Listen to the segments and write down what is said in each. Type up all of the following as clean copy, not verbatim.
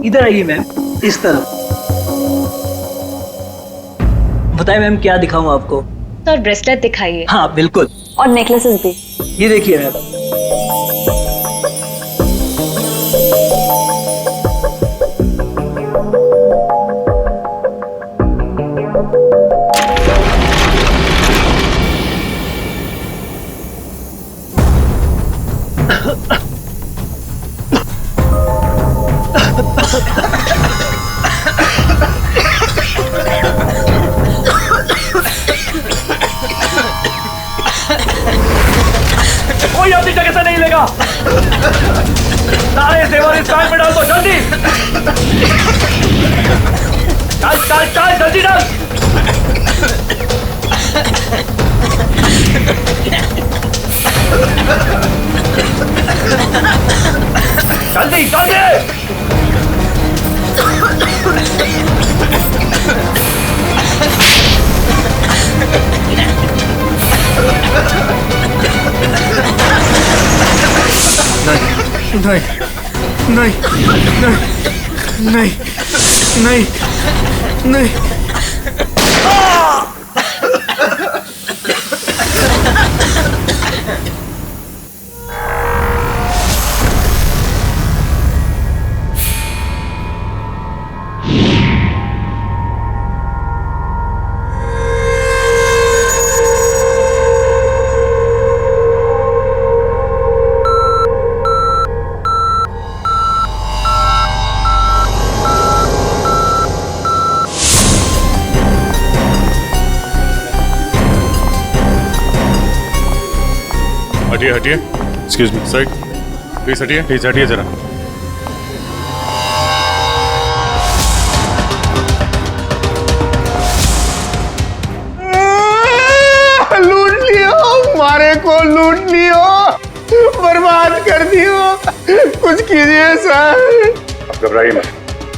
इधर आइए मैम, इस तरफ। बताइए मैम, क्या दिखाऊं आपको? सर ब्रेसलेट दिखाइए। हाँ बिल्कुल। और नेकलेसेस भी। ये देखिए मैम। कोई अपनी जगह से नहीं लेगा। सारे जेवर इस बैग में डाल दो, जल्दी। चल चल चल, जल्दी डाल। जल्दी जल्दी। नहीं नहीं नहीं नहीं नहीं नहीं। हटिए हटिए, एक्सक्यूज मी साइड प्लीज, हटिए जरा। लूट लियो, मारे को लूट लियो, बर्बाद कर दियो। कुछ कीजिए सर। आप घबराइए मत,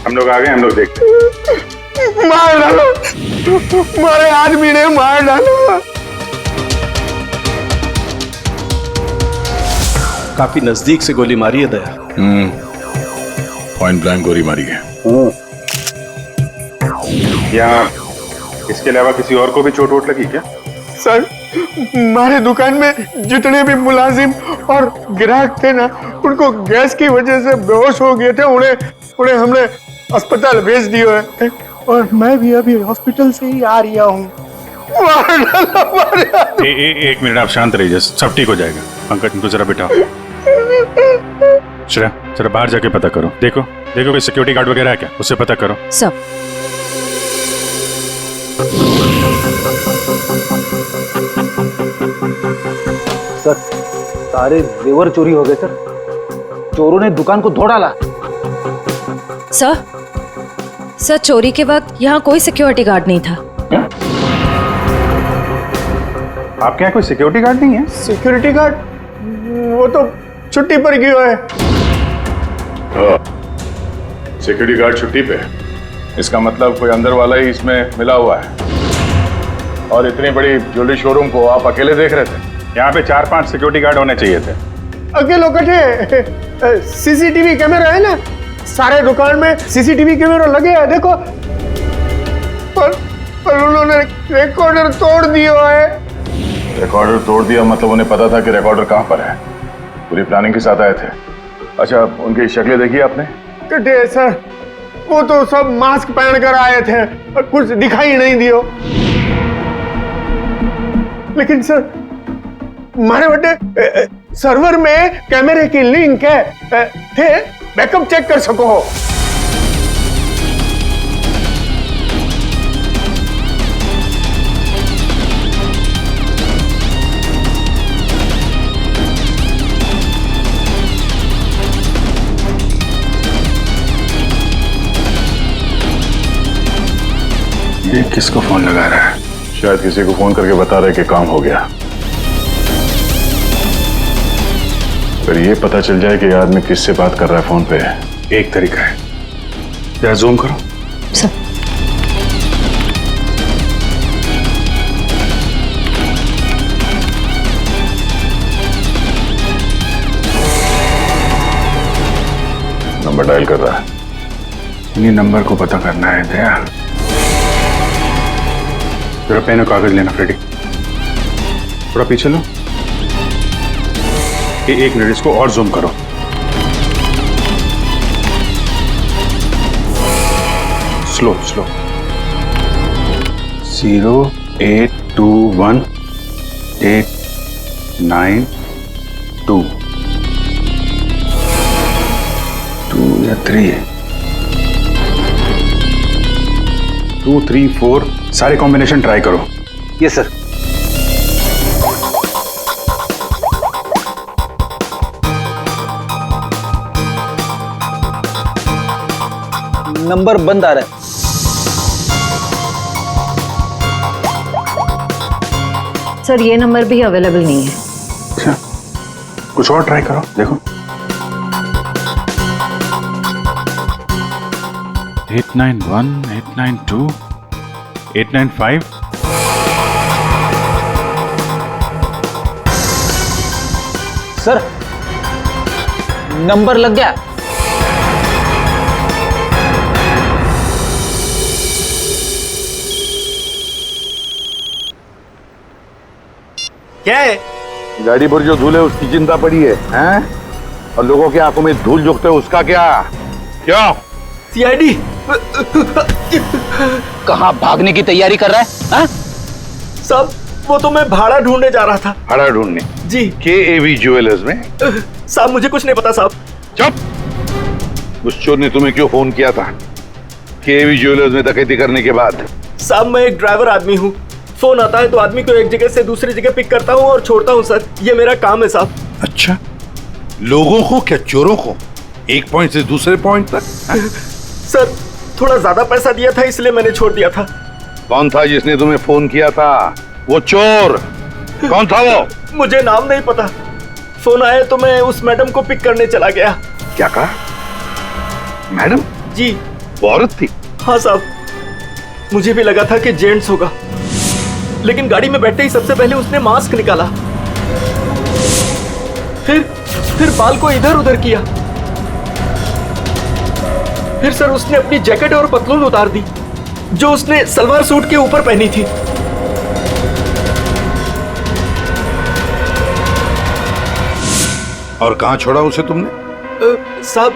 हम लोग आ गए, हम लोग देखते हैं। मार डालो, मारे आदमी ने मार डालो। काफी नजदीक से गोली मारी है दया। पॉइंट ब्लैंक गोली मारी है। यहाँ इसके अलावा किसी और को भी चोट वोट लगी क्या? सर हमारे दुकान में जितने भी मुलाजिम और ग्राहक थे ना, उनको गैस की वजह से बेहोश हो गए थे। उन्हें हमने अस्पताल भेज दिया है और मैं भी अभी हॉस्पिटल से ही आ रहा हूँ। एक मिनट आप शांत रहिए, सब ठीक हो जाएगा। पंकज इनको जरा बिठाओ। श्रेया जरा बाहर जाके पता करो, देखो कोई सिक्योरिटी गार्ड वगैरह है क्या, उससे पता करो। सब सर सारे जेवर चोरी हो गए सर। चोरों ने दुकान को धो डाला। सर चोरी के वक्त यहाँ कोई सिक्योरिटी गार्ड नहीं था। आपके यहाँ कोई सिक्योरिटी गार्ड नहीं है? सिक्योरिटी गार्ड वो तो छुट्टी पर गया है। सिक्योरिटी गार्ड छुट्टी पे है, इसका मतलब कोई अंदर वाला ही इसमें मिला हुआ है। और इतनी बड़ी ज्वेलरी शोरूम को आप अकेले देख रहे थे? यहाँ पे 4-5 सिक्योरिटी गार्ड होने चाहिए थे। अकेलो कटे, सीसीटीवी कैमरा है ना, सारे दुकान में सीसीटीवी कैमरा लगे हैं, देखो। पर उन्होंने रिकॉर्डर तोड़ दिया है। रिकॉर्डर तोड़ दिया मतलब उन्हें पता था कि रिकॉर्डर कहाँ पर है, पूरी प्लानिंग के साथ आए थे। अच्छा उनकी शक्लें देखी आपने? कटे सर, वो तो सब मास्क पहन कर आए थे और कुछ दिखाई नहीं दियो। लेकिन सर हमारे बड़े सर्वर में कैमरे की लिंक है, थे बैकअप चेक कर सको हो। ये किसको फोन लगा रहा है? शायद किसी को फोन करके बता रहे कि काम हो गया। फिर ये पता चल जाए कि आदमी किससे बात कर रहा है फोन पे। एक तरीका है, जरा जूम करो। सर नंबर डायल कर रहा है। इन्हीं नंबर को पता करना है दया। जरा पेन और कागज लेना फ्रेडी। थोड़ा पीछे लो। ये 1 मिनट, इसको और जूम करो। Slow slow. 0821892 2 या 3 है। 2 3 4 सारे कॉम्बिनेशन ट्राई करो। Yes sir. नंबर बंद आ रहा है। सर ये नंबर भी अवेलेबल नहीं है। अच्छा, कुछ और ट्राई करो, देखो। 891 892 895। सर नंबर लग गया। क्या है? गाड़ी पर जो धूल है उसकी चिंता पड़ी है, हैं? और लोगों की आंखों में धूल झोंकते है उसका क्या? क्यों? सीआईडी। कहाँ भागने की तैयारी कर रहा है? हाँ? साहब वो तो मैं भाड़ा ढूंढने जा रहा था। भाड़ा ढूंढने? जी। KAV ज्वेलर्स में? साहब मुझे कुछ नहीं पता साहब। चुप। उस चोर ने तुम्हें क्यों फोन किया था KAV ज्वेलर्स में डकैती करने के बाद? साहब मैं एक ड्राइवर आदमी हूँ। फोन आता है तो आदमी को एक जगह से दूसरी जगह पिक करता हूँ और छोड़ता हूँ सर, ये मेरा काम है साहब। अच्छा, लोगों को क्या चोरों को एक पॉइंट से दूसरे पॉइंट तक? सर थोड़ा ज्यादा पैसा दिया था इसलिए मैंने छोड़ दिया था। कौन था जिसने तुम्हें फोन किया था? वो चोर कौन था वो? मुझे नाम नहीं पता। फोन आया तो मैं उस मैडम को पिक करने चला गया। क्या कहा? मैडम? जी। वो औरत थी? हाँ साहब, मुझे भी लगा था कि जेंट्स होगा, लेकिन गाड़ी में बैठते ही सबसे पहले उसने मास्क निकाला, फिर बाल को इधर उधर किया, फिर सर उसने अपनी जैकेट और पतलून उतार दी जो उसने सलवार सूट के ऊपर पहनी थी। और कहां छोड़ा उसे तुमने? साहब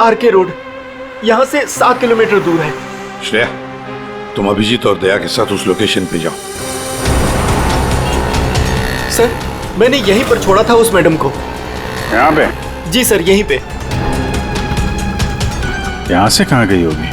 RK रोड, यहां से 7 किलोमीटर दूर है। श्रेया, तुम अभिजीत और दया के साथ उस लोकेशन पे जाओ। सर मैंने यहीं पर छोड़ा था उस मैडम को। यहाँ पे? जी सर यहीं पे। यहाँ से कहाँ गई होगी?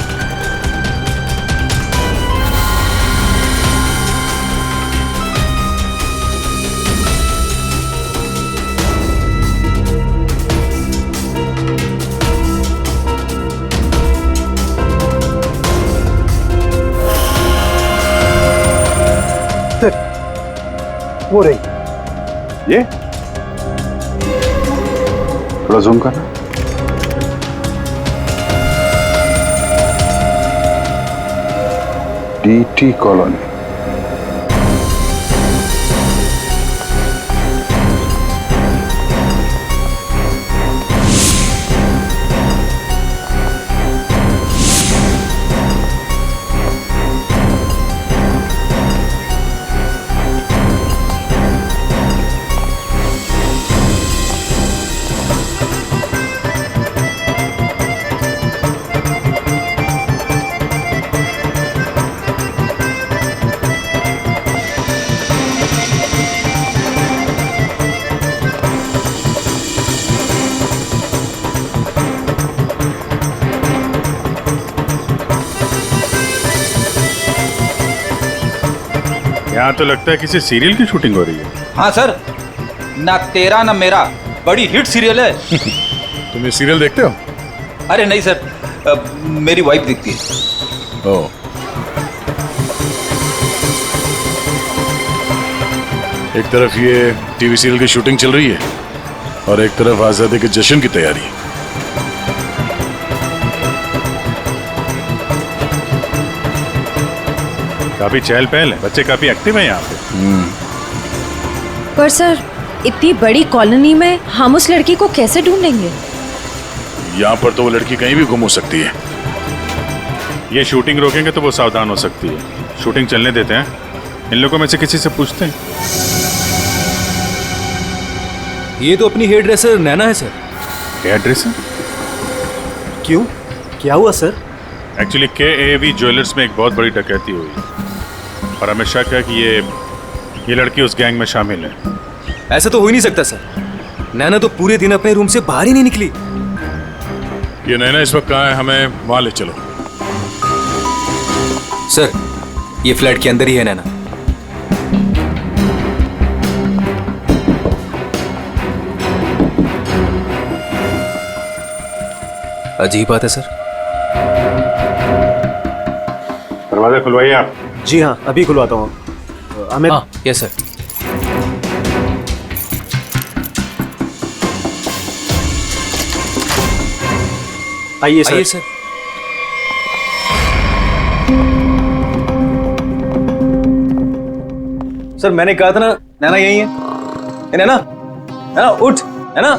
वो रही। ये थोड़ा जूम करना। DT colony. यहाँ तो लगता है किसी सीरियल की शूटिंग हो रही है। हाँ सर, ना तेरा ना मेरा बड़ी हिट सीरियल है। तुम ये सीरियल देखते हो? अरे नहीं सर, मेरी वाइफ देखती है। ओह। एक तरफ ये टीवी सीरियल की शूटिंग चल रही है और एक तरफ आजादी के जश्न की तैयारी। काफी चहल पहल है, बच्चे काफी एक्टिव हैं यहाँ पे। पर सर इतनी बड़ी कॉलोनी में हम उस लड़की को कैसे ढूंढेंगे? यहाँ पर तो वो लड़की कहीं भी गुम हो सकती है। ये शूटिंग रोकेंगे तो वो सावधान हो सकती है। शूटिंग चलने देते हैं, इन लोगों में से किसी से पूछते हैं। ये तो अपनी हेयर ड्रेसर नैना है सर। Hair dresser? क्यों, क्या हुआ सर? एक्चुअली KAV ज्वेलर्स में एक बहुत बड़ी डकैती हुई और हमें शक है कि ये लड़की उस गैंग में शामिल है। ऐसा तो हो ही नहीं सकता सर। नैना तो पूरे दिन अपने रूम से बाहर ही नहीं निकली। ये नैना इस वक्त कहाँ है? हमें वहाँ ले चलो। सर, ये फ्लैट के अंदर ही है नैना। अजीब बात है सर। दरवाजा खुलवाइए आप। जी हाँ, अभी खुलवाता हूँ। हमें यस सर। आइए सर। आइए सर। सर मैंने कहा था ना, नैना यही है। ए, नैना, नैना उठ, नैना।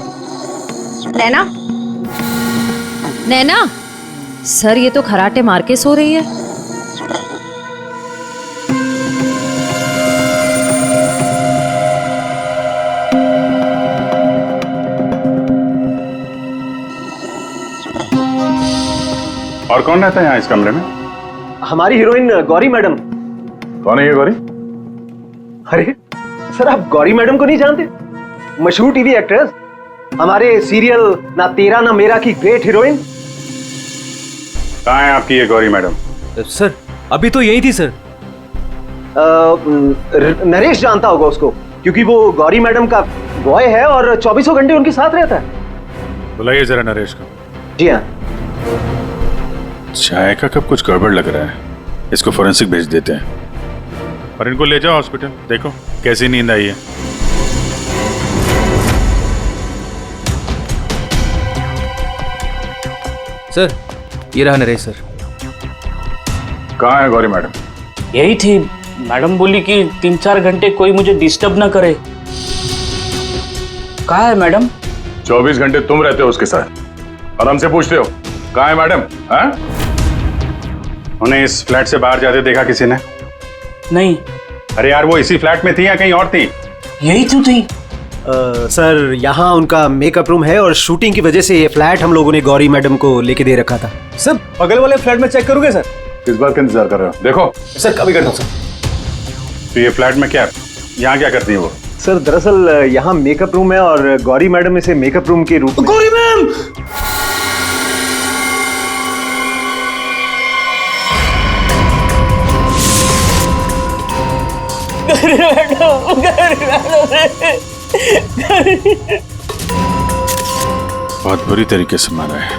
नैना, नैना, सर ये तो खराटे मार के सो रही है। और कौन रहता है यहाँ इस कमरे में? हमारी हीरोइन गौरी मैडम। कौन है ये गौरी? अरे सर, आप गौरी मैडम को नहीं जानते? मशहूर टीवी एक्ट्रेस, हमारे सीरियल ना तेरा ना मेरा की ग्रेट हीरोइन। कहाँ है आपकी ये गौरी मैडम? सर अभी तो यही थी सर। नरेश जानता होगा उसको, क्योंकि वो गौरी मैडम का बॉय है और 24 घंटे उनके साथ रहता है। बुलाइए जरा नरेश को। जी हाँ। चाय का कब कुछ गड़बड़ लग रहा है, इसको फोरेंसिक भेज देते हैं और इनको ले जाओ हॉस्पिटल। देखो कैसी नींद आई है। सर ये रहा नरेश सर। कहाँ है गौरी मैडम? यही थी। मैडम बोली कि 3-4 घंटे कोई मुझे डिस्टर्ब ना करे। कहाँ है मैडम? 24 घंटे तुम रहते हो उसके साथ और हमसे पूछते हो कहाँ है मैडम? हाँ? उन्हें इस फ्लैट से बाहर जाते देखा किसी ने? नहीं। अरे यार, वो इसी फ्लैट में थी या कहीं और थी? यही तो थी। सर यहाँ उनका मेकअप रूम है और शूटिंग की वजह से ये फ्लैट हम लोगों ने गौरी मैडम को लेके दे रखा था। सर बगल वाले फ्लैट में चेक करोगे सर? किस बात का इंतजार कर रहे हो? देखो सर कभी करता हूँ सर। तो ये फ्लैट में क्या है? यहाँ क्या करती है वो? सर दरअसल यहाँ मेकअप रूम है और गौरी मैडम इसे मेकअप रूम के रूप में। गौरी मैम! बहुत बुरी तरीके से मारा है।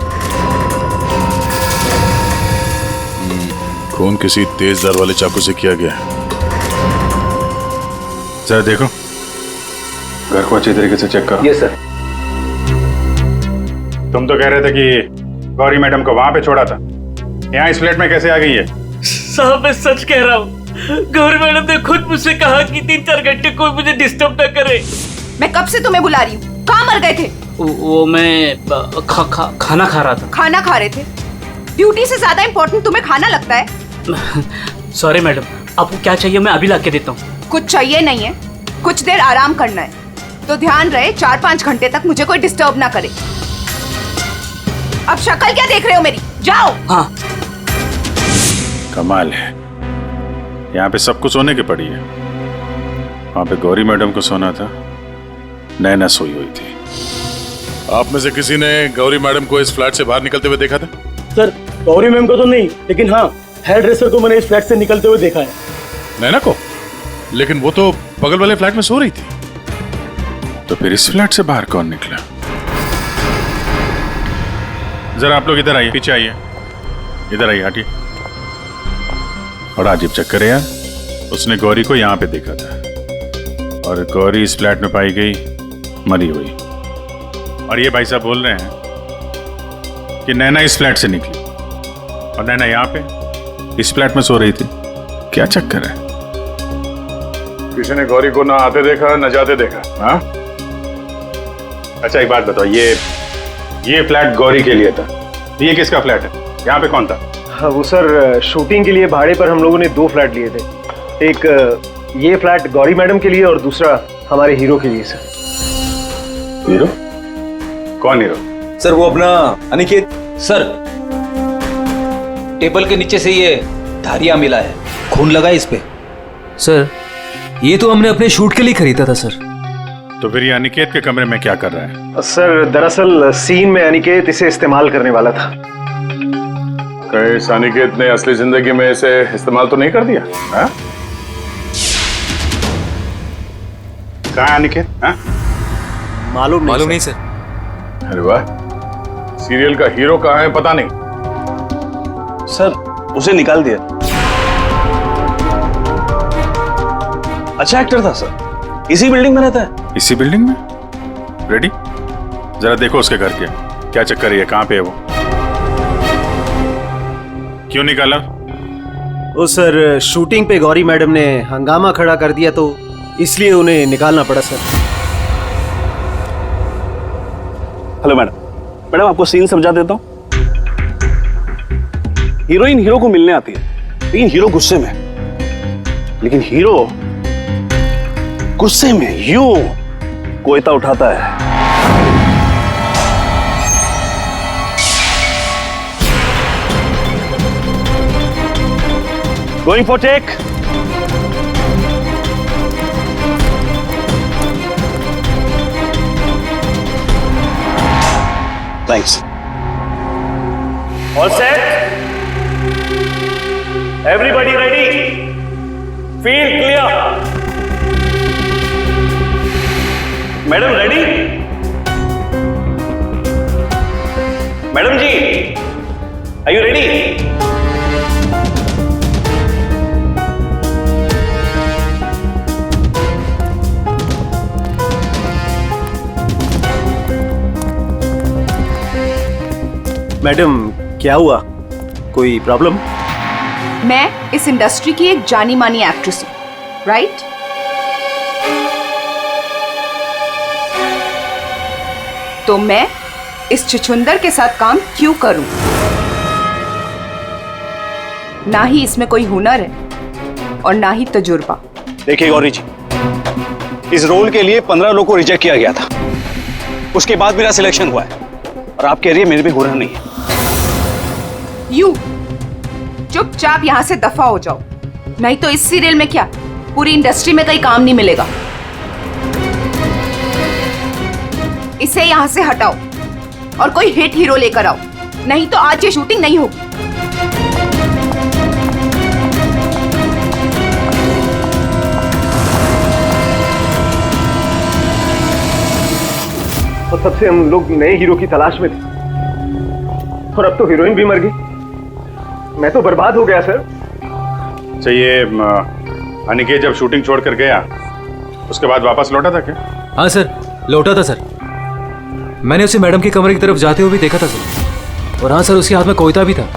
खून किसी तेज धार वाले चाकू से किया गया। जरा देखो, घर को अच्छी तरीके से चेक करो। Yes sir. तुम तो कह रहे थे कि गौरी मैडम को वहां पे छोड़ा था, यहाँ इस फ्लैट में कैसे आ गई है? साहब मैं सच कह रहा हूँ। गौरी मैडम ने खुद मुझसे कहा कि 3-4 घंटे कोई मुझे डिस्टर्ब न करे। मैं कब से तुम्हें बुला रही हूँ, कहाँ मर गए थे? वो मैं खाना खा रहा था। खाना खा रहे थे? ड्यूटी से ज्यादा इम्पोर्टेंट तुम्हें खाना लगता है? सॉरी मैडम, आपको क्या चाहिए मैं अभी ला के देता हूँ। कुछ चाहिए नहीं है, कुछ देर आराम करना है, तो ध्यान रहे 4-5 घंटे तक मुझे कोई डिस्टर्ब ना करे। अब शक्ल क्या देख रहे हो मेरी? जाओ। हाँ। कमाल है, यहाँ पे सबको सोने की पड़ी है। वहां पे गौरी मैडम को सोना था, नैना सोई हुई थी। आप में से किसी ने गौरी मैडम को इस फ्लैट से बाहर निकलते हुए देखा था? सर गौरी मैम को तो नहीं, लेकिन हाँ हेयर ड्रेसर को मैंने इस फ्लैट से निकलते हुए देखा है। नैना को? लेकिन वो तो बगल वाले फ्लैट में सो रही थी। तो फिर इस फ्लैट से बाहर कौन निकला? जरा आप लोग इधर आइए, पीछे आइए, इधर आइए, हटिए। बड़ा अजीब चक्कर है यार। उसने गौरी को यहाँ पे देखा था और गौरी इस फ्लैट में पाई गई मरी हुई। और ये भाई साहब बोल रहे हैं कि नैना इस फ्लैट से निकली और नैना यहाँ पे इस फ्लैट में सो रही थी। क्या चक्कर है? किसी ने गौरी को ना आते देखा ना जाते देखा? हाँ? अच्छा एक बात बताओ, ये फ्लैट गौरी के लिए था, ये किसका फ्लैट है? यहाँ पे कौन था? हाँ, वो सर शूटिंग के लिए भाड़े पर हम लोगों ने 2 फ्लैट लिए थे। एक ये फ्लैट गौरी मैडम के लिए और दूसरा हमारे हीरो के लिए सर। हीरो? कौन हीरो? सर वो अपना अनिकेत। सर टेबल के नीचे से ये धारियां मिला है, खून लगा है इस पे। सर ये तो हमने अपने शूट के लिए खरीदा था सर। तो फिर ये अनिकेत के कमरे में क्या कर रहा है? सर दरअसल सीन में अनिकेत इसे इस्तेमाल करने वाला था। कहीं इस अनिकेत ने असली जिंदगी में इसे इस्तेमाल तो नहीं कर दिया? हाँ? कहाँ है अनिकेत? हाँ? मालूम नहीं सर। अरे वाह, सीरियल का हीरो कहाँ है पता नहीं। सर उसे निकाल दिया। अच्छा एक्टर था सर, इसी बिल्डिंग में रहता है। इसी बिल्डिंग में? रेडी? जरा देखो उसके घर के क्या चक्कर है, कहाँ पे है वो? क्यों निकाला? ओ सर शूटिंग पे गौरी मैडम ने हंगामा खड़ा कर दिया तो इसलिए उन्हें निकालना पड़ा सर। हेलो मैडम आपको सीन समझा देता हूँ। हीरोइन हीरो को मिलने आती है, लेकिन हीरो गुस्से में। लेकिन हीरो गुस्से में यूं कोयता उठाता है। Going for take. Thanks. All set, everybody ready, field clear. Madam ready? Madam ji are you ready? Madam क्या हुआ, कोई प्रॉब्लम? मैं इस इंडस्ट्री की एक जानी मानी एक्ट्रेस हूँ, राइट? तो मैं इस छुछुंदर के साथ काम क्यों करूं? ना ही इसमें कोई हुनर है और ना ही तजुर्बा। देखिए गौरी जी, इस रोल के लिए 15 लोगों को रिजेक्ट किया गया था। उसके बाद मेरा सिलेक्शन हुआ है और आप कह रही है मेरे भी हुनर नहीं है। यू चुपचाप यहां से दफा हो जाओ, नहीं तो इस सीरियल में क्या पूरी इंडस्ट्री में कहीं काम नहीं मिलेगा। इसे यहां से हटाओ और कोई हिट हीरो लेकर आओ, नहीं तो आज ये शूटिंग नहीं होगी। और तब से हम लोग नए हीरो की तलाश में थे और अब तो हीरोइन भी मर गई। मैं तो बर्बाद हो गया सर। चाहिए अनिकेत जब शूटिंग छोड़ कर गया उसके बाद वापस लौटा था क्या? हाँ सर लौटा था सर। मैंने उसे मैडम के कमरे की तरफ जाते हुए भी देखा था सर। और हाँ सर उसके हाथ में कोयता भी था।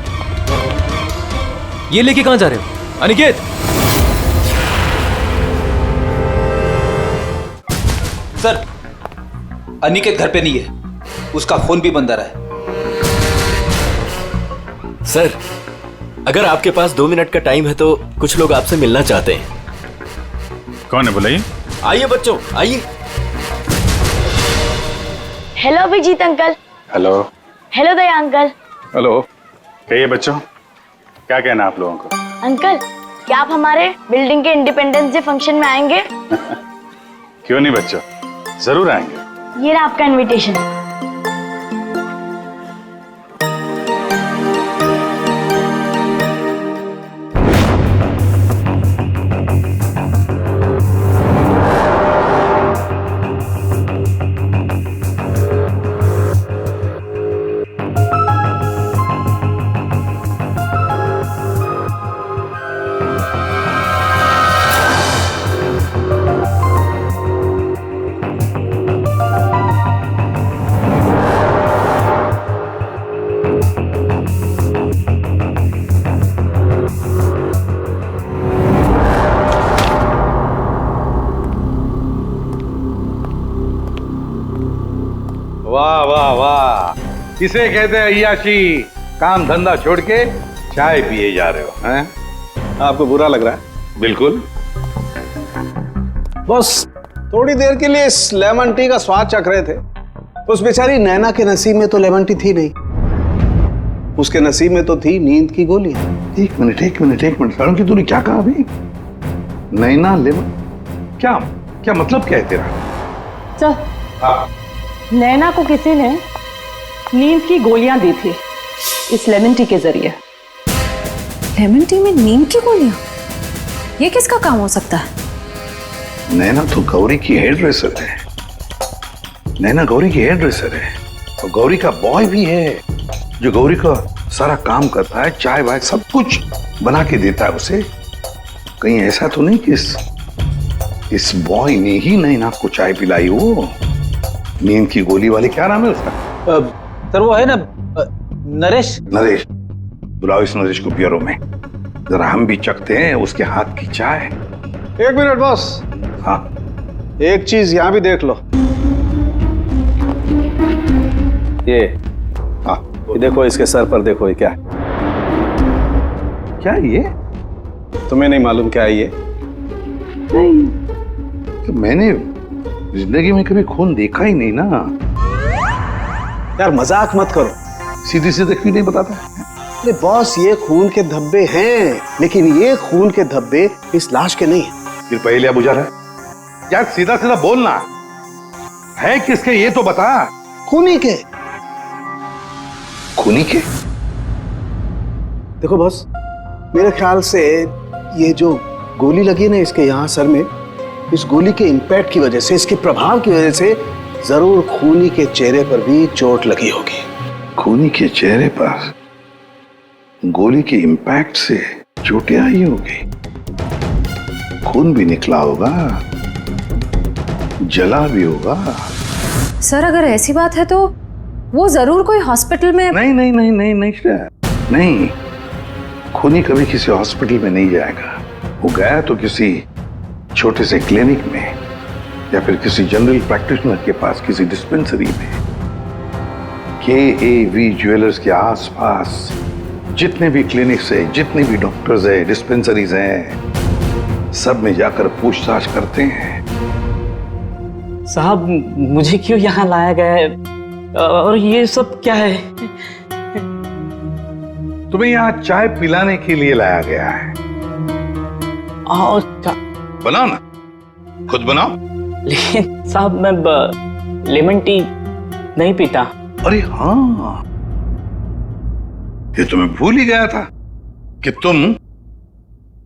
ये लेके कहाँ जा रहे हो अनिकेत? सर अनिकेत घर पे नहीं है, उसका फोन भी बंद आ रहा है। सर अगर आपके पास 2 मिनट का टाइम है तो कुछ लोग आपसे मिलना चाहते हैं। कौन है बुलाइए? आइए बच्चों आइए। Hello Abhijeet uncle. Hello. Hello Daya uncle. Hello. कहिए बच्चों, क्या कहना आप लोगों को? अंकल क्या आप हमारे बिल्डिंग के इंडिपेंडेंस डे फंक्शन में आएंगे? क्यों नहीं बच्चों, जरूर आएंगे। ये रहा आपका इनविटेशन। वाह वाह वाह, इसे कहते हैं अय्याशी। काम धंधा छोड़ के चाय पिए जा रहे हो, हैं? आपको बुरा लग रहा है? बिल्कुल। बस थोड़ी देर के लिए इस लेमन टी का स्वाद चख रहे थे। उस बेचारी नैना के नसीब में तो लेमन टी थी नहीं, उसके नसीब में तो थी नींद की गोली। एक मिनट सारुण की तूने क्या कहा अभी? नैना लेमन, क्या क्या मतलब क्या है तेरा? सर, हाँ। नैना को किसी ने नींद की गोलियां दी थी इस लेमन टी के जरिए। लेमन टी में नींद की गोलियां? ये किसका काम हो सकता है? नैना तो गौरी की हेयर ड्रेसर है। नैना गौरी की हेयर ड्रेसर है और गौरी का बॉय भी है जो गौरी का सारा काम करता है, चाय वाय सब कुछ बना के देता है उसे। कहीं ऐसा तो नहीं कि इस बॉय ने ही नैना को चाय पिलाई हो? नींद की गोली वाले, क्या नाम है उसका? सर वो है ना नरेश। नरेश, बुलाओ इस नरेश को ब्यूरो में, जरा हम भी चखते हैं उसके हाथ की चाय। एक मिनट बॉस। हाँ, एक चीज यहां भी देख लो। ये हाँ, ये देखो, इसके सर पर देखो, ये क्या है? क्या ये? तुम्हें नहीं मालूम क्या है ये? नहीं, तो मैंने जिंदगी में कभी खून देखा ही नहीं ना। यार मजाक मत करो, सीधी सीधे क्यों नहीं बताता? अरे बॉस, ये खून के धब्बे हैं, लेकिन ये खून के धब्बे इस लाश के नहीं है। फिर पहले अब बुझा रहा है यार, सीधा सीधा बोलना है किसके ये तो बता। खूनी के। खूनी के? देखो बॉस, मेरे ख्याल से ये जो गोली लगी ना इसके यहाँ सर में, इस गोली के इंपैक्ट की वजह से, इसके प्रभाव की वजह से जरूर खूनी के चेहरे पर भी चोट लगी होगी। खूनी के चेहरे पर गोली के इंपैक्ट से चोटें आई होगी, खून भी निकला होगा, जला भी होगा। सर अगर ऐसी बात है तो वो जरूर कोई हॉस्पिटल में। नहीं नहीं नहीं नहीं नहीं नहीं, खूनी कभी किसी हॉस्पिटल में नहीं जाएगा। वो गया तो किसी छोटे से क्लिनिक में या फिर किसी जनरल प्रैक्टिशनर के पास, किसी डिस्पेंसरी में। KAV ज्वेलर्स के आसपास जितने भी क्लिनिक्स है, जितने भी डॉक्टर्स है, डिस्पेंसरीज हैं, सब में जाकर पूछताछ करते हैं। साहब मुझे क्यों यहाँ लाया गया है और ये सब क्या है? तुम्हें यहाँ चाय पिलाने के लिए लाया गया है। बनाओ ना, खुद बनाओ। लेकिन साहब मैं लेमन टी नहीं पीता। अरे हाँ, ये तो मैं भूल ही गया था कि तुम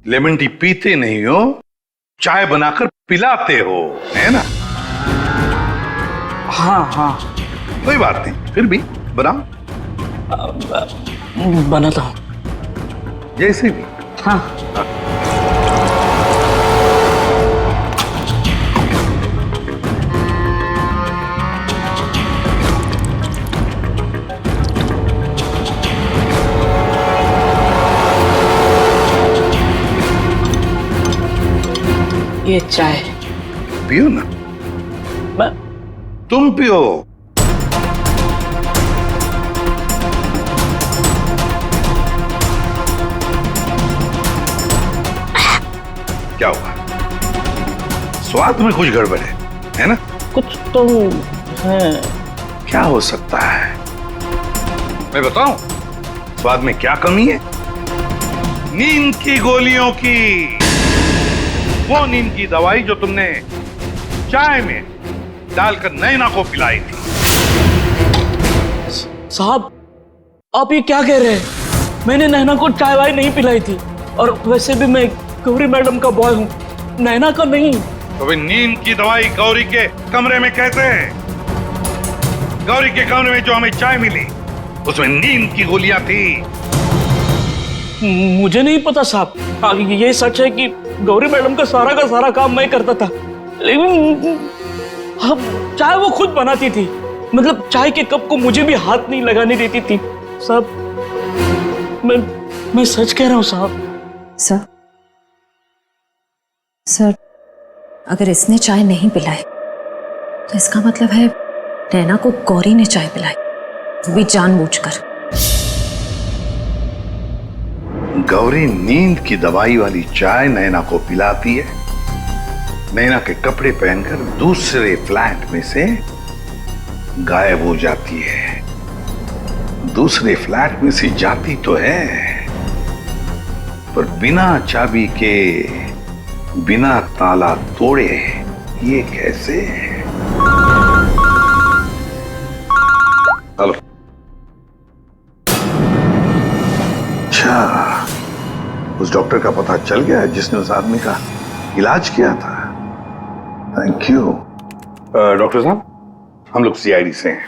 लेमन टी पीते नहीं हो, चाय बनाकर पिलाते हो, है ना? हाँ हाँ, कोई बात नहीं, फिर भी बनाओ। बनाता हूँ। जैसे भी। हाँ। ये चाय पियो ना। तुम पियो। क्या हुआ? स्वाद में कुछ गड़बड़ है ना? कुछ तो है। क्या हो सकता है? मैं बताऊं स्वाद में क्या कमी है? नींद की गोलियों की, वो नींद की दवाई जो तुमने चाय में डालकर नैना को पिलाई थी। साहब आप ये क्या कह रहे हैं? मैंने नैना को चाय वाय नहीं पिलाई थी, और वैसे भी मैं गौरी मैडम का बॉय हूँ, नैना का नहीं। तो भाई नींद की दवाई गौरी के कमरे में कैसे है? गौरी के कमरे में जो हमें चाय मिली उसमें नींद की गोलियां थी। मुझे नहीं पता साहब। ये सच है कि गौरी मैडम का सारा काम मैं करता था, लेकिन अब चाय वो खुद बनाती थी। मतलब चाय के कप को मुझे भी हाथ नहीं लगाने देती थी। साहब मैं सच कह रहा हूँ साहब। सर अगर इसने चाय नहीं पिलाई तो इसका मतलब है नैना को गौरी ने चाय पिलाई, वो भी जानबूझकर। गौरी नींद की दवाई वाली चाय नैना को पिलाती है, नैना के कपड़े पहनकर दूसरे फ्लैट में से गायब हो जाती है। दूसरे फ्लैट में से जाती तो है, पर बिना चाबी के, बिना ताला तोड़े, ये कैसे? हेलो। अच्छा, उस डॉक्टर का पता चल गया है जिसने उस आदमी का इलाज किया था। Thank you. डॉक्टर साहब, हम लोग सीआईडी से हैं।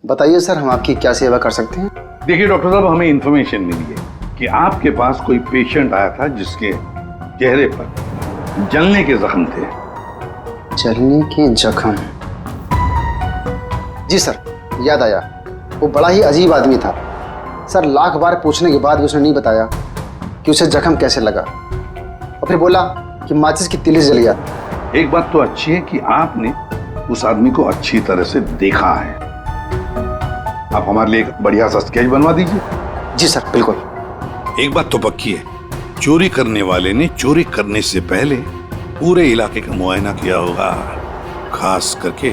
बताइए सर, हम आपकी क्या सेवा कर सकते हैं? देखिए डॉक्टर साहब, हमें इंफॉर्मेशन मिली है कि आपके पास कोई पेशेंट आया था जिसके चेहरे पर जलने के जख्म थे। जलने के जख्म? जी सर, याद आया। वो बड़ा ही अजीब आदमी था सर। लाख बार पूछने के बाद भी उसने नहीं बताया कि उसे जख्म कैसे लगा, और फिर बोला कि माचिस की तिली जल गया। एक बात तो अच्छी है कि आपने उस आदमी को अच्छी तरह से देखा है। आप हमारे लिए एक बढ़िया सा स्केच बनवा दीजिए। जी सर, बिल्कुल। एक बात तो पक्की है, चोरी करने वाले ने चोरी करने से पहले पूरे इलाके का मुआयना किया होगा, खास करके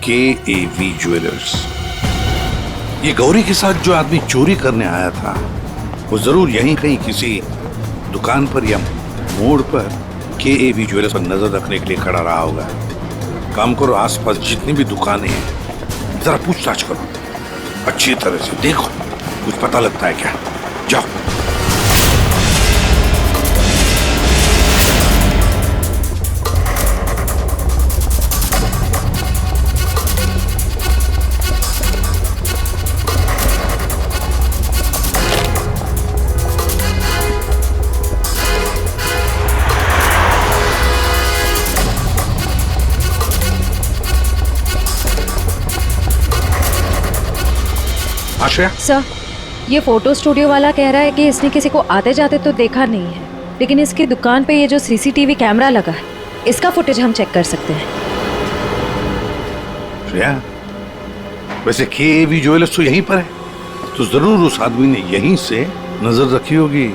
KAV ज्वेलर्स। ये गौरी के साथ जो आदमी चोरी करने आया था, वो जरूर यहीं कहीं किसी दुकान पर या मोड़ पर KAV ज्वेलर्स पर नजर रखने के लिए खड़ा रहा होगा। काम करो, आसपास जितनी भी दुकानें हैं जरा पूछताछ करो, अच्छी तरह से देखो, कुछ पता लगता है क्या। जाओ। आश्रया? सर, ये फोटो स्टूडियो वाला कह रहा है कि इसने किसी को आते जाते तो देखा नहीं है, लेकिन इसकी दुकान पे ये जो CCTV कैमरा लगा है, इसका फुटेज हम चेक कर सकते हैं। श्रेया, वैसे KAV ज्वेलर्स तो यहीं पर है, तो जरूर उस आदमी ने यहीं से नजर रखी होगी।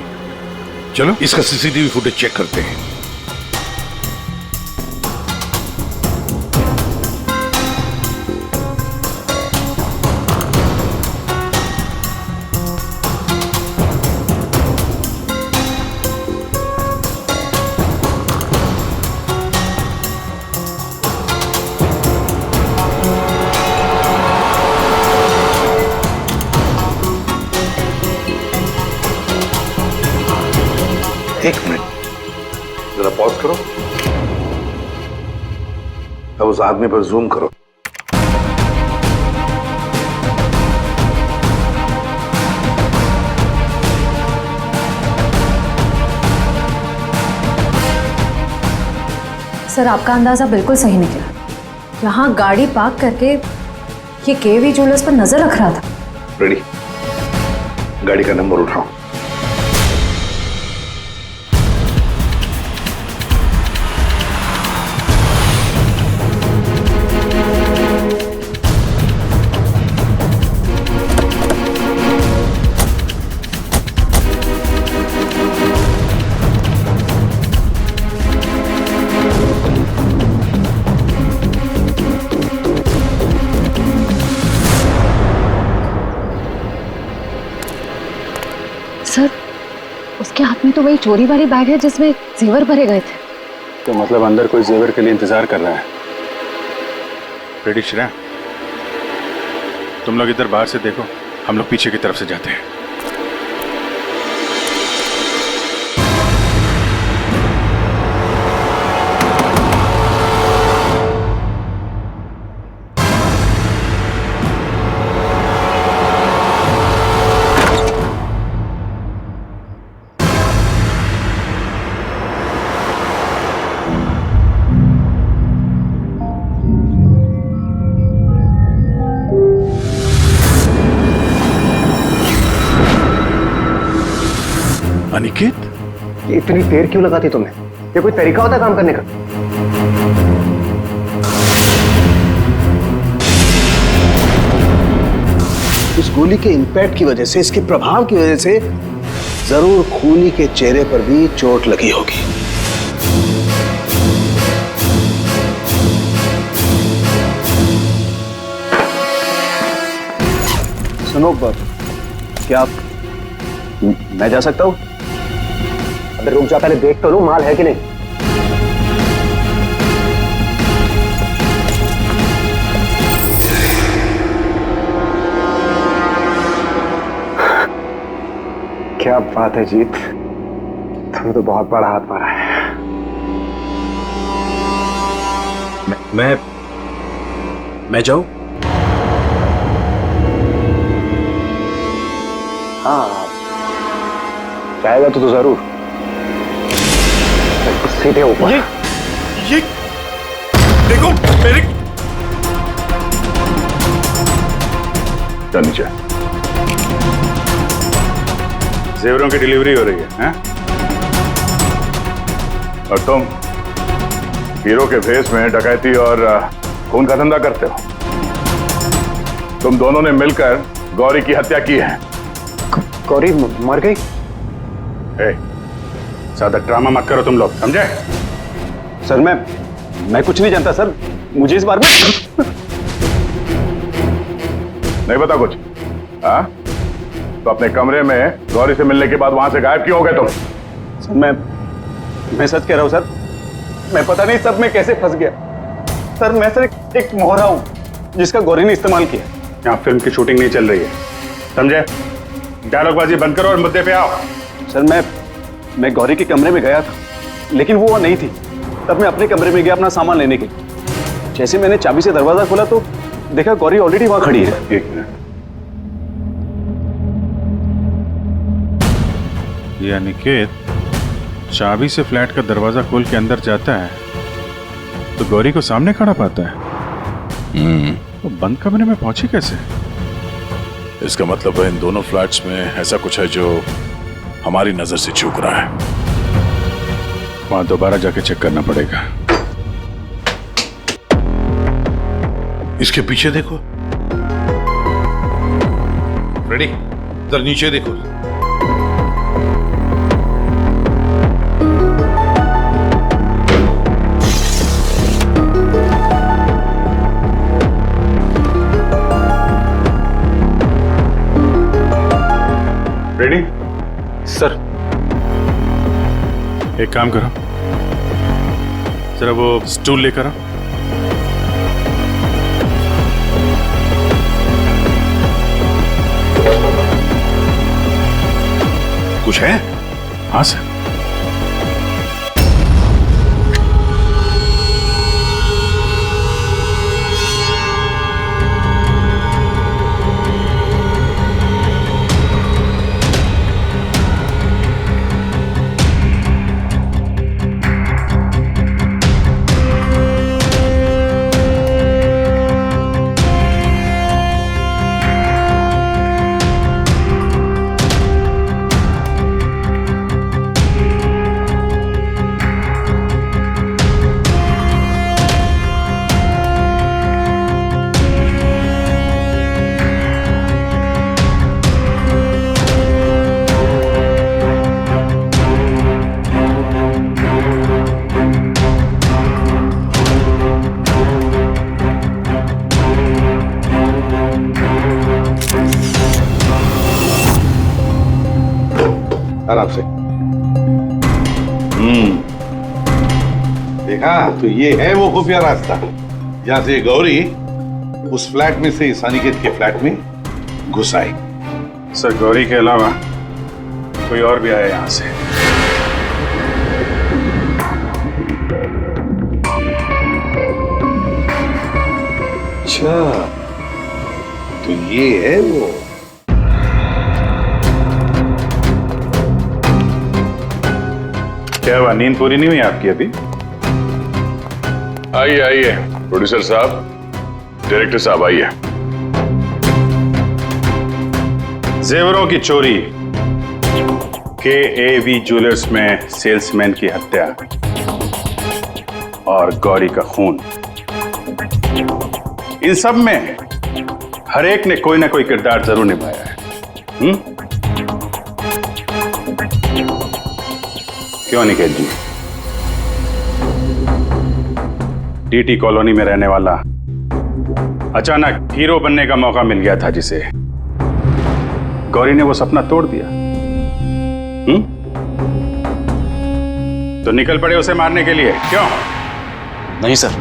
चलो इसका CCTV फुटेज चेक करते हैं। एक मिनट, जरा पॉज करो। अब उस आदमी पर जूम करो। सर, आपका अंदाजा बिल्कुल सही निकला। यहाँ गाड़ी पार्क करके ये KAV ज्वेलर्स पर नजर रख रहा था। रेडी, गाड़ी का नंबर उठाओ। सर, उसके हाथ में तो वही चोरी वाली बैग है जिसमें जेवर भरे गए थे। तो मतलब अंदर कोई जेवर के लिए इंतजार कर रहा है। रेडी श्रेया, तुम लोग इधर बाहर से देखो, हम लोग पीछे की तरफ से जाते हैं। अनिकेत, ये इतनी देर क्यों लगाती तुमने? ये कोई तरीका होता है काम करने का? इस गोली के इंपैक्ट की वजह से, इसके प्रभाव की वजह से जरूर खूनी के चेहरे पर भी चोट लगी होगी। सुनो, क्या मैं जा सकता हूँ? अबे रुक जा, पहले देख तो लो माल है कि नहीं। क्या बात है जीत, तुमने तो बहुत बड़ा हाथ मारा है। मैं जाऊं? हाँ, जाएगा तो जरूर। सीधे ऊपर। ये देखो मेरे। चल नीचे। जेवरों की डिलीवरी हो रही है, हैं? और तुम हीरो के भेष में डकैती और खून का धंधा करते हो। तुम दोनों ने मिलकर गौरी की हत्या की है। गौरी मर गई? ज्यादा ड्रामा मत करो तुम लोग, समझे? सर मैं कुछ नहीं जानता सर, मुझे इस बारे में नहीं पता कुछ। हाँ, तो अपने कमरे में गौरी से मिलने के बाद वहां से गायब क्यों हो गए तुम? सर मैं सच कह रहा हूं सर, मैं पता नहीं सब में कैसे फंस गया। सर मैं सर एक मोहरा हूं जिसका गौरी ने इस्तेमाल किया। यहाँ फिल्म की शूटिंग नहीं चल रही है, समझे? डायलॉगबाजी बंद करो और मुद्दे पे आओ। सर मैं गौरी के कमरे में गया था, लेकिन वो वहां नहीं थी। तब मैं अपने कमरे में गया अपना सामान लेने के लिए। जैसे मैंने चाबी से दरवाजा खोला तो देखा गौरी ऑलरेडी वहां खड़ी है। एक मिनट, ये अनिकेत चाबी से फ्लैट का दरवाजा खोल के अंदर जाता है तो गौरी को सामने खड़ा पाता है। वो बंद कमरे में पहुंची कैसे? इसका मतलब है इन दोनों फ्लैट्स में ऐसा कुछ है जो हमारी नजर से चूक रहा है। वहां दोबारा जाके चेक करना पड़ेगा। इसके पीछे देखो। रेडी, इधर नीचे देखो। रेडी? सर एक काम करो, जरा वो स्टूल लेकर आओ। कुछ है? हाँ सर। आराम से। देखा तो ये है वो खुफिया रास्ता जहां से गौरी उस फ्लैट में से इस अनिकेत के फ्लैट में घुस आई। सर गौरी के अलावा कोई और भी आया यहां से। अच्छा, तो ये है वो। क्या हुआ, नींद पूरी नहीं हुई आपकी अभी? आइए आइए, प्रोड्यूसर साहब, डायरेक्टर साहब आइए। जेवरों की चोरी, KAV ज्वेलर्स में सेल्समैन की हत्या और गौरी का खून, इन सब में हर एक ने कोई ना कोई किरदार जरूर निभाया है। क्यों निकेत जी? टीटी कॉलोनी में रहने वाला अचानक हीरो बनने का मौका मिल गया था जिसे, गौरी ने वो सपना तोड़ दिया। तो निकल पड़े उसे मारने के लिए, क्यों? नहीं सर,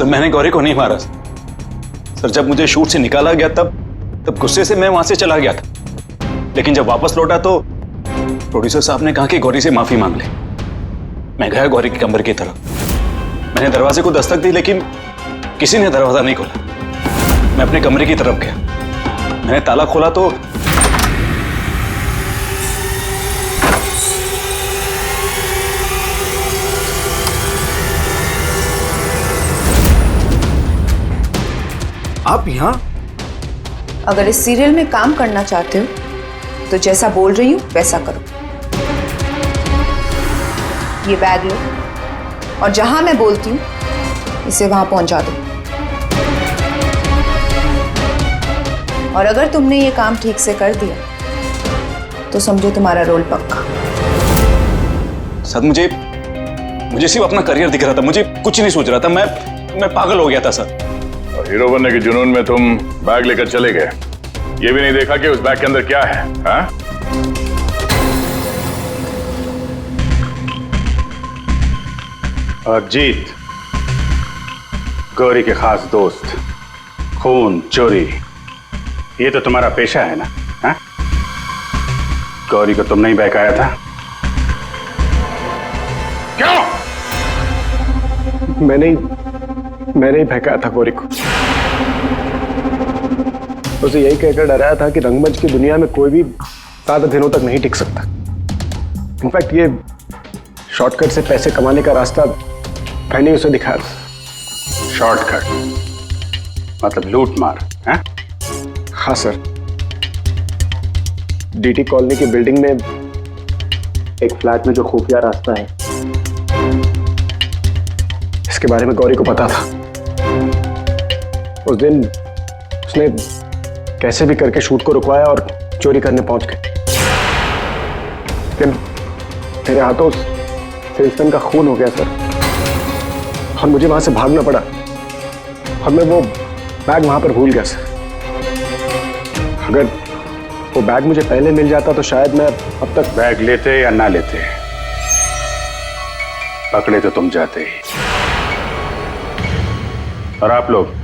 मैंने गौरी को नहीं मारा सर। जब मुझे शूट से निकाला गया तब गुस्से से मैं वहां से चला गया था। लेकिन जब वापस लौटा तो प्रोड्यूसर साहब ने कहा कि गौरी से माफी मांग ले। मैं गया गौरी के कमरे की तरफ। मैंने दरवाजे को दस्तक दी लेकिन किसी ने दरवाजा नहीं खोला। मैं अपने कमरे की तरफ गया। मैंने ताला खोला तो आप यहाँ? अगर इस सीरियल में काम करना चाहते हो तो जैसा बोल रही हूँ वैसा करो। ये बैग लो और जहां मैं बोलती हूँ इसे वहां पहुंचा दो। और अगर तुमने ये काम ठीक से कर दिया तो समझो तुम्हारा रोल पक्का। सर मुझे सिर्फ अपना करियर दिख रहा था, मुझे कुछ नहीं सोच रहा था। मैं पागल हो गया था सर। और हीरो बनने के जुनून में तुम बैग लेकर चले गए, ये भी नहीं देखा कि उस बैग के अंदर क्या है। हाँ? और जीत, गौरी के खास दोस्त, खून चोरी, ये तो तुम्हारा पेशा है ना? हाँ? गौरी को तुमने ही बहकाया था, क्यों? मैंने ही बहकाया था गौरी को। उसे यही कहकर डराया था कि रंगमंच की दुनिया में कोई भी ज्यादा दिनों तक नहीं टिक सकता। इनफैक्ट ये शॉर्टकट से पैसे कमाने का रास्ता मैंने उसे दिखाया था। शॉर्टकट मतलब लूट मार? हाँ? हाँ सर, डीटी कॉलोनी की बिल्डिंग में एक फ्लैट में जो खुफिया रास्ता है, इसके बारे में गौरी को पता था। उस दिन उसने कैसे भी करके शूट को रुकवाया और चोरी करने पहुंच गए। लेकिन मेरे हाथों उस सेल्समैन का खून हो गया सर, और मुझे वहां से भागना पड़ा और मैं वो बैग वहां पर भूल गया सर। अगर वो बैग मुझे पहले मिल जाता तो शायद मैं अब तक। बैग लेते या ना लेते, पकड़े तो तुम जाते ही। और आप लोग,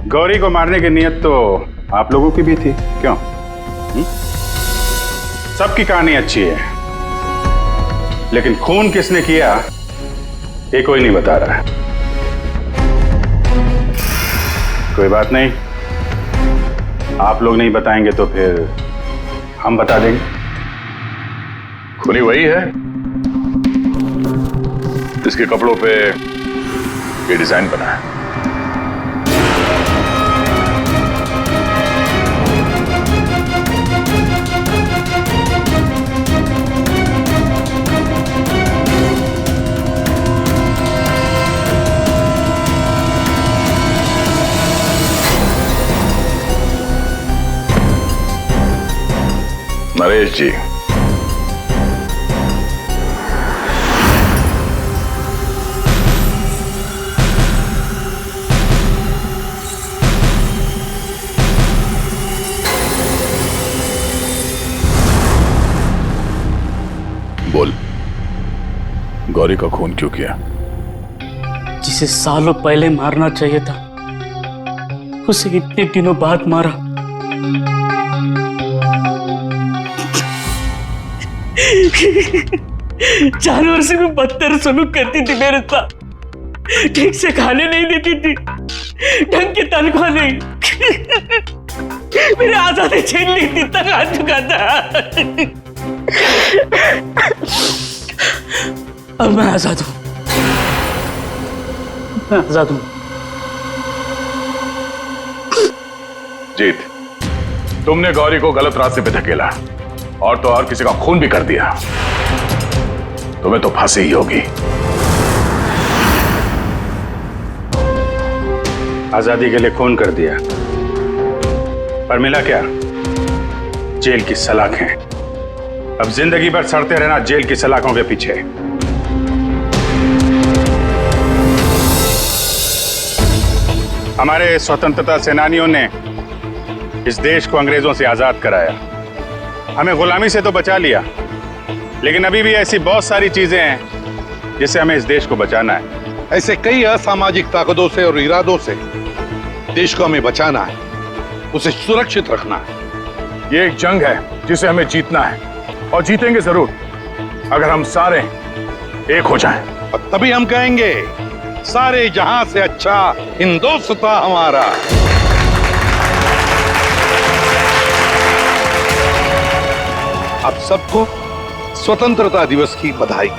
गौरी को मारने की नीयत तो आप लोगों की भी थी, क्यों? सबकी कहानी अच्छी है, लेकिन खून किसने किया ये कोई नहीं बता रहा है। कोई बात नहीं, आप लोग नहीं बताएंगे तो फिर हम बता देंगे। खूनी वही है जिसके कपड़ों पे ये डिजाइन बना है। नरेश जी, बोल, गौरी का खून क्यों किया? जिसे सालों पहले मारना चाहिए था उसे इतने दिनों बाद मारा। जानवर से भी बदतर सलूक करती थी मेरे साथ। ठीक से खाने नहीं देती थी, ढंग की तनख्वाह नहीं, मेरे आजादी छीन ली थी, तक आ चुका था। अब मैं आजाद हूं, मैं आजाद हूं। जीत, तुमने गौरी को गलत रास्ते पे धकेला और तो और किसी का खून भी कर दिया। तुम्हें तो फांसी ही होगी। आजादी के लिए खून कर दिया, पर मिला क्या? जेल की सलाखें। अब जिंदगी भर सड़ते रहना जेल की सलाखों के पीछे। हमारे स्वतंत्रता सेनानियों ने इस देश को अंग्रेजों से आजाद कराया, हमें गुलामी से तो बचा लिया, लेकिन अभी भी ऐसी बहुत सारी चीजें हैं जिससे हमें इस देश को बचाना है। ऐसे कई असामाजिक ताकतों से और इरादों से देश को हमें बचाना है, उसे सुरक्षित रखना है। ये एक जंग है जिसे हमें जीतना है, और जीतेंगे जरूर अगर हम सारे एक हो जाएं। और तभी हम कहेंगे सारे जहां से अच्छा हिंदुस्तान हमारा। आप सबको स्वतंत्रता दिवस की बधाई।